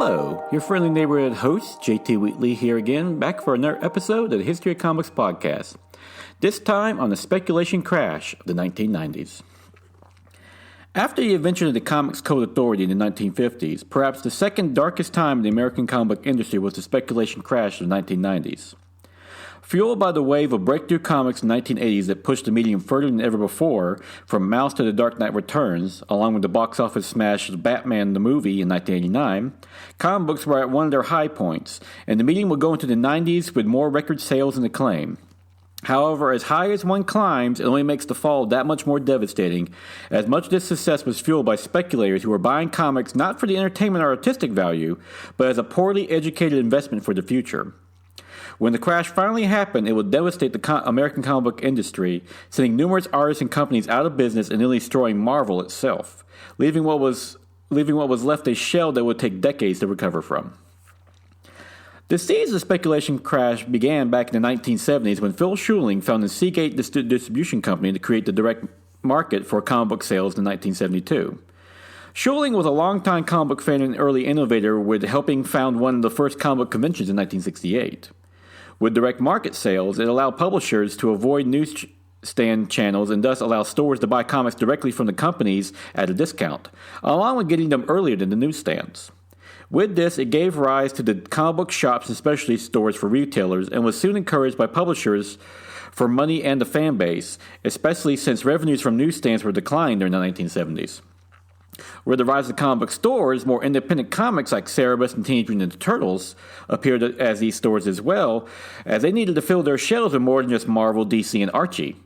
Hello, your friendly neighborhood host, JT Wheatley here again, back for another episode of the History of Comics podcast. This time on the speculation crash of the 1990s. After the invention of the Comics Code Authority in the 1950s, perhaps the second darkest time in the American comic book industry was the speculation crash of the 1990s. Fueled by the wave of breakthrough comics in the 1980s that pushed the medium further than ever before, from Mouse to The Dark Knight Returns, along with the box office smash of Batman the movie in 1989, comic books were at one of their high points, and the medium would go into the 90s with more record sales and acclaim. However, as high as one climbs, it only makes the fall that much more devastating, as much of this success was fueled by speculators who were buying comics not for the entertainment or artistic value, but as a poorly educated investment for the future. When the crash finally happened, it would devastate the American comic book industry, sending numerous artists and companies out of business and nearly destroying Marvel itself, leaving what was left a shell that would take decades to recover from. The seeds of the speculation crash began back in the 1970s when Phil Schooling founded Seagate Distribution Company to create the direct market for comic book sales in 1972. Schooling was a longtime comic book fan and early innovator, with helping found one of the first comic book conventions in 1968. With direct market sales, it allowed publishers to avoid newsstand channels and thus allow stores to buy comics directly from the companies at a discount, along with getting them earlier than the newsstands. With this, it gave rise to the comic book shops and specialty stores for retailers and was soon encouraged by publishers for money and the fan base, especially since revenues from newsstands were declining during the 1970s. With the rise of comic book stores, more independent comics like Cerebus and Teenage Mutant Ninja Turtles appeared as these stores as well, as they needed to fill their shelves with more than just Marvel, DC, and Archie.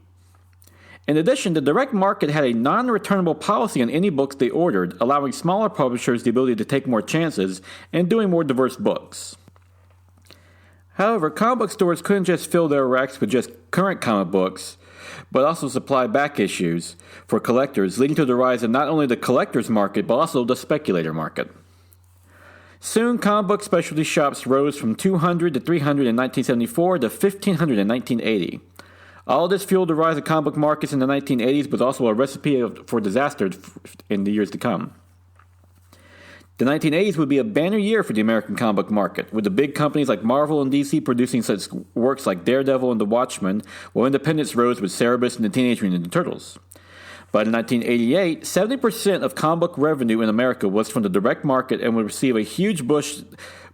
In addition, the direct market had a non-returnable policy on any books they ordered, allowing smaller publishers the ability to take more chances and doing more diverse books. However, comic book stores couldn't just fill their racks with just current comic books, but also supply back issues for collectors, leading to the rise of not only the collector's market, but also the speculator market. Soon, comic book specialty shops rose from 200 to 300 in 1974 to 1,500 in 1980. All this fueled the rise of comic book markets in the 1980s, but also a recipe for disaster in the years to come. The 1980s would be a banner year for the American comic book market, with the big companies like Marvel and DC producing such works like Daredevil and The Watchmen, while independents rose with Cerebus and the Teenage Mutant Ninja Turtles. By 1988, 70% of comic book revenue in America was from the direct market and would receive a huge boost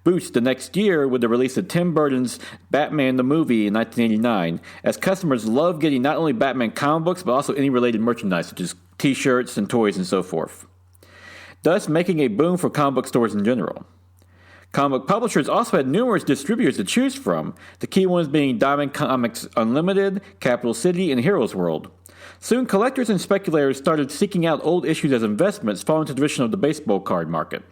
the next year with the release of Tim Burton's Batman the movie in 1989, as customers loved getting not only Batman comic books, but also any related merchandise, such as t-shirts and toys and so forth, thus making a boom for comic book stores in general. Comic book publishers also had numerous distributors to choose from, the key ones being Diamond Comics Unlimited, Capital City, and Heroes World. Soon, collectors and speculators started seeking out old issues as investments, following the tradition of the baseball card market.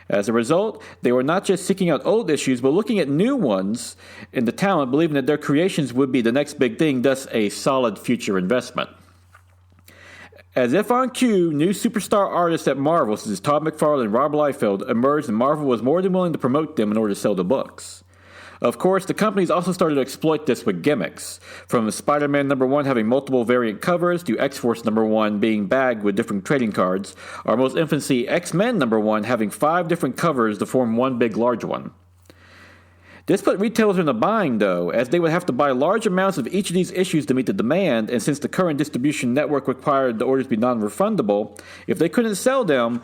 As a result, they were not just seeking out old issues, but looking at new ones in the talent, believing that their creations would be the next big thing, thus a solid future investment. As if on cue, new superstar artists at Marvel, such as Todd McFarlane and Rob Liefeld, emerged, and Marvel was more than willing to promote them in order to sell the books. Of course, the companies also started to exploit this with gimmicks, from Spider-Man #1 having multiple variant covers to X-Force #1 being bagged with different trading cards, or most infamously X-Men #1 having 5 different covers to form one big large one. This put retailers in a bind, though, as they would have to buy large amounts of each of these issues to meet the demand, and since the current distribution network required the orders be non-refundable, if they couldn't sell them,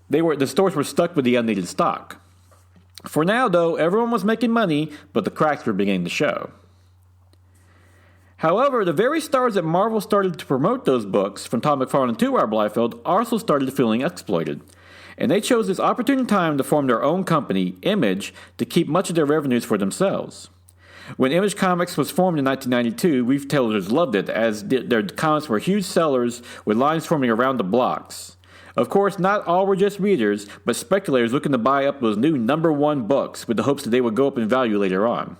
the stores were stuck with the unneeded stock. For now, though, everyone was making money, but the cracks were beginning to show. However, the very stars that Marvel started to promote those books, from Todd McFarlane to Rob Liefeld, also started feeling exploited. And they chose this opportune time to form their own company, Image, to keep much of their revenues for themselves. When Image Comics was formed in 1992, retailers loved it, as their comics were huge sellers with lines forming around the blocks. Of course, not all were just readers, but speculators looking to buy up those new #1 books with the hopes that they would go up in value later on.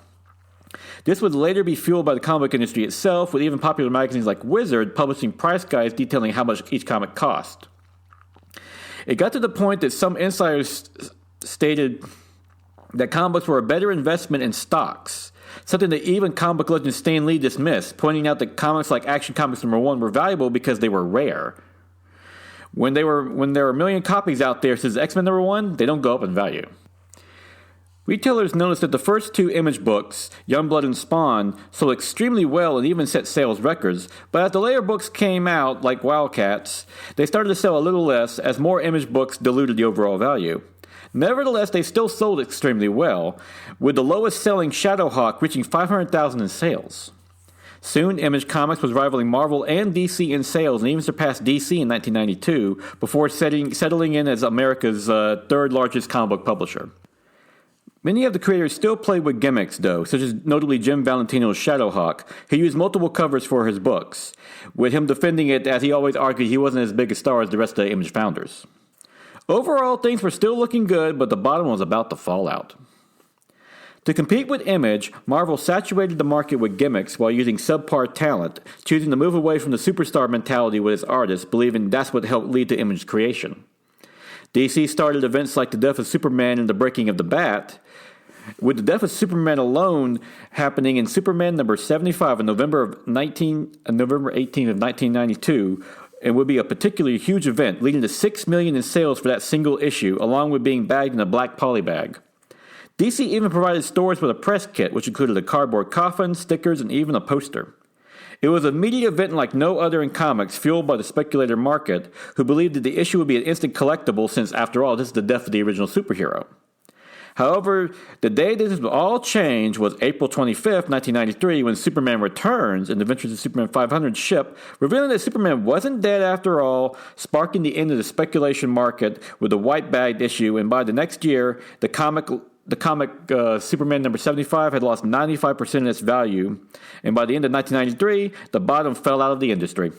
This would later be fueled by the comic book industry itself, with even popular magazines like Wizard publishing price guides detailing how much each comic cost. It got to the point that some insiders stated that comic books were a better investment in stocks, something that even comic book legend Stan Lee dismissed, pointing out that comics like Action Comics #1 were valuable because they were rare. When there are a million copies out there since X-Men #1, they don't go up in value. Retailers noticed that the first two Image books, Youngblood and Spawn, sold extremely well and even set sales records, but as the later books came out, like Wildcats, they started to sell a little less as more Image books diluted the overall value. Nevertheless, they still sold extremely well, with the lowest selling Shadowhawk reaching 500,000 in sales. Soon, Image Comics was rivaling Marvel and DC in sales and even surpassed DC in 1992 before settling in as America's third largest comic book publisher. Many of the creators still played with gimmicks, though, such as notably Jim Valentino's Shadowhawk, who used multiple covers for his books, with him defending it as he always argued he wasn't as big a star as the rest of the Image founders. Overall, things were still looking good, but the bottom was about to fall out. To compete with Image, Marvel saturated the market with gimmicks while using subpar talent, choosing to move away from the superstar mentality with its artists, believing that's what helped lead to Image's creation. DC started events like the death of Superman and the breaking of the Bat, with the death of Superman alone happening in Superman number 75 on November 18th of 1992, and would be a particularly huge event, leading to $6 million in sales for that single issue, along with being bagged in a black poly bag. DC even provided stores with a press kit, which included a cardboard coffin, stickers, and even a poster. It was a media event like no other in comics, fueled by the speculator market, who believed that the issue would be an instant collectible since, after all, this is the death of the original superhero. However, the day this would all change was April 25th, 1993, when Superman returns in the Adventures of Superman 500 ship, revealing that Superman wasn't dead after all, sparking the end of the speculation market with the white-bagged issue, and by the next year, the comic Superman number 75 had lost 95% of its value, and by the end of 1993, the bottom fell out of the industry.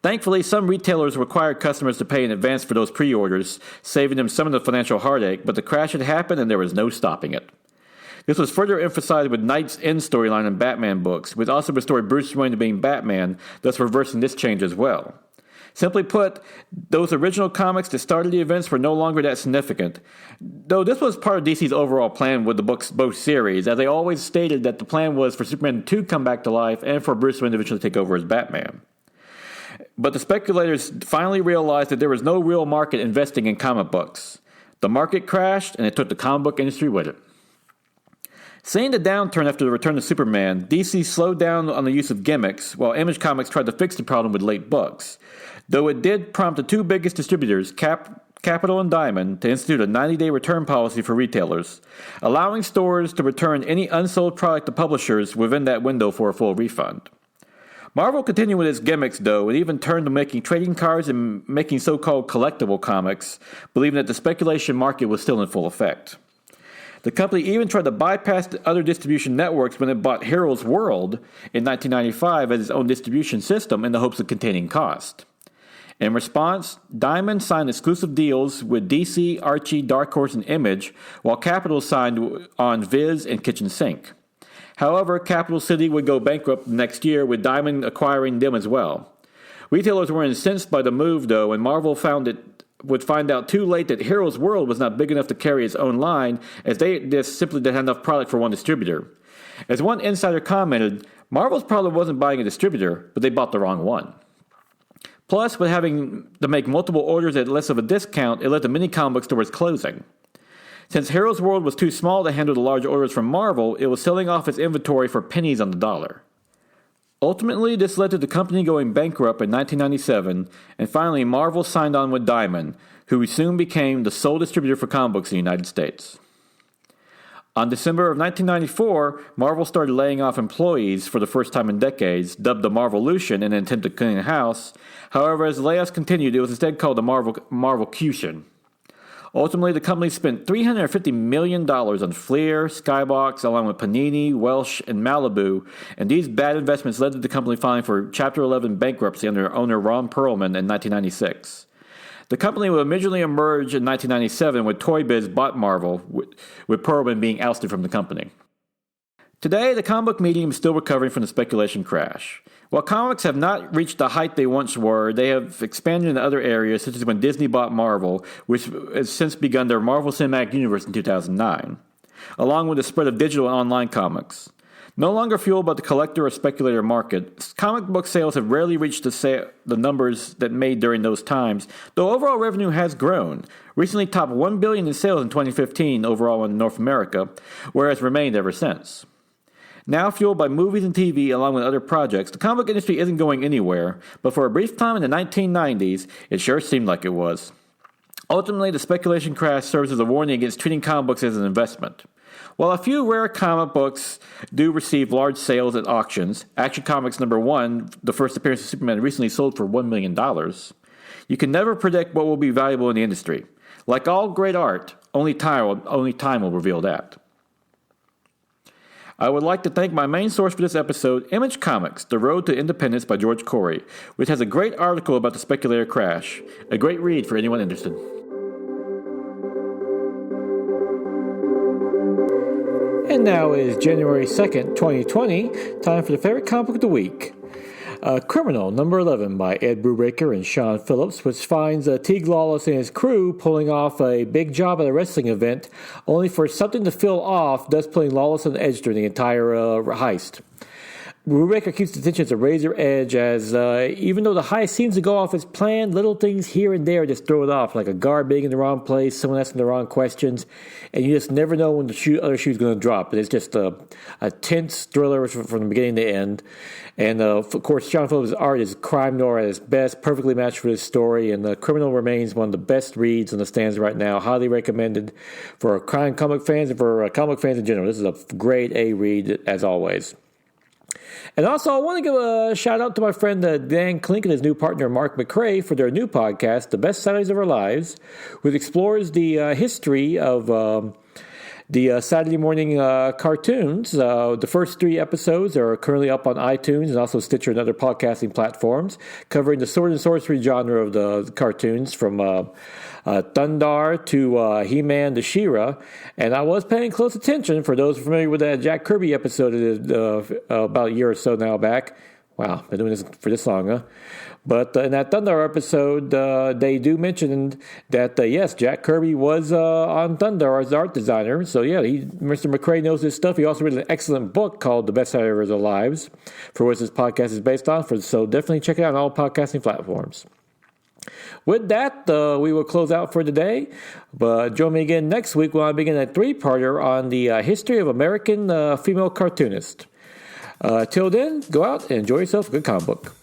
Thankfully, some retailers required customers to pay in advance for those pre-orders, saving them some of the financial heartache, but the crash had happened and there was no stopping it. This was further emphasized with Knight's End storyline in Batman books, which also restored Bruce Wayne to being Batman, thus reversing this change as well. Simply put, those original comics that started the events were no longer that significant, though this was part of DC's overall plan with the books both series, as they always stated that the plan was for Superman to come back to life and for Bruce Wayne to eventually take over as Batman. But the speculators finally realized that there was no real market investing in comic books. The market crashed, and it took the comic book industry with it. Seeing the downturn after the return of Superman, DC slowed down on the use of gimmicks, while Image Comics tried to fix the problem with late books, though it did prompt the two biggest distributors, Capital and Diamond, to institute a 90-day return policy for retailers, allowing stores to return any unsold product to publishers within that window for a full refund. Marvel continued with its gimmicks, though, and even turned to making trading cards and making so-called collectible comics, believing that the speculation market was still in full effect. The company even tried to bypass the other distribution networks when it bought Heroes World in 1995 as its own distribution system in the hopes of containing cost. In response, Diamond signed exclusive deals with DC, Archie, Dark Horse, and Image, while Capital signed on Viz and Kitchen Sink. However, Capital City would go bankrupt next year, with Diamond acquiring them as well. Retailers were incensed by the move, though, and Marvel would find out too late that Heroes World was not big enough to carry its own line, as they just simply didn't have enough product for one distributor. As one insider commented, Marvel's problem wasn't buying a distributor, but they bought the wrong one. Plus, with having to make multiple orders at less of a discount, it led to many comic book stores closing. Since Heroes World was too small to handle the large orders from Marvel, it was selling off its inventory for pennies on the dollar. Ultimately, this led to the company going bankrupt in 1997, and finally Marvel signed on with Diamond, who soon became the sole distributor for comic books in the United States. On December of 1994, Marvel started laying off employees for the first time in decades, dubbed the Marvolution in an attempt to clean house. However, as the layoffs continued, it was instead called the Marvelcution. Ultimately, the company spent $350 million on Fleer, Skybox, along with Panini, Welsh, and Malibu, and these bad investments led to the company filing for Chapter 11 bankruptcy under owner Ron Perlman in 1996. The company would immediately emerge in 1997 when Toy Biz bought Marvel, with Perlman being ousted from the company. Today, the comic book medium is still recovering from the speculation crash. While comics have not reached the height they once were, they have expanded in other areas, such as when Disney bought Marvel, which has since begun their Marvel Cinematic Universe in 2009, along with the spread of digital and online comics. No longer fueled by the collector or speculator market, comic book sales have rarely reached the numbers that made during those times, though overall revenue has grown. Recently topped $1 billion in sales in 2015 overall in North America, where it's remained ever since. Now fueled by movies and TV along with other projects, the comic book industry isn't going anywhere, but for a brief time in the 1990s, it sure seemed like it was. Ultimately, the speculation crash serves as a warning against treating comic books as an investment. While a few rare comic books do receive large sales at auctions, Action Comics #1, the first appearance of Superman, recently sold for $1 million, you can never predict what will be valuable in the industry. Like all great art, only time will reveal that. I would like to thank my main source for this episode, Image Comics, The Road to Independence by George Corey, which has a great article about the speculator crash. A great read for anyone interested. And now is January 2nd, 2020, time for the favorite comic book of the week. Criminal, number 11, by Ed Brubaker and Sean Phillips, which finds Teague Lawless and his crew pulling off a big job at a wrestling event, only for something to fill off, thus putting Lawless on the edge during the entire heist. Brubaker keeps the tension at a razor edge as, even though the heist seems to go off as planned, little things here and there just throw it off, like a guard being in the wrong place, someone asking the wrong questions, and you just never know when the other shoe's going to drop. It's just a tense thriller from the beginning to end. And, of course, Sean Phillips' art is crime noir at its best, perfectly matched for this story, and Criminal remains one of the best reads on the stands right now. Highly recommended for crime comic fans and for comic fans in general. This is a great A read, as always. And also, I want to give a shout-out to my friend Dan Klink and his new partner, Mark McRae, for their new podcast, The Best Saturdays of Our Lives, which explores the history of the Saturday morning cartoons. The first 3 episodes are currently up on iTunes and also Stitcher and other podcasting platforms, covering the sword and sorcery genre of the cartoons from Thundar to He-Man to She-Ra. And I was paying close attention, for those familiar with that Jack Kirby episode about a year or so now back. Wow, been doing this for this long, huh? But in that Thundar episode, they do mention that, yes, Jack Kirby was on Thundar as the art designer. So, yeah, Mr. McRae knows his stuff. He also wrote an excellent book called The Best Saturdays of Our Lives, for which this podcast is based on. So definitely check it out on all podcasting platforms. With that, we will close out for today. But join me again next week when I begin a 3-parter on the history of American female cartoonists. Till then, go out and enjoy yourself a good comic book.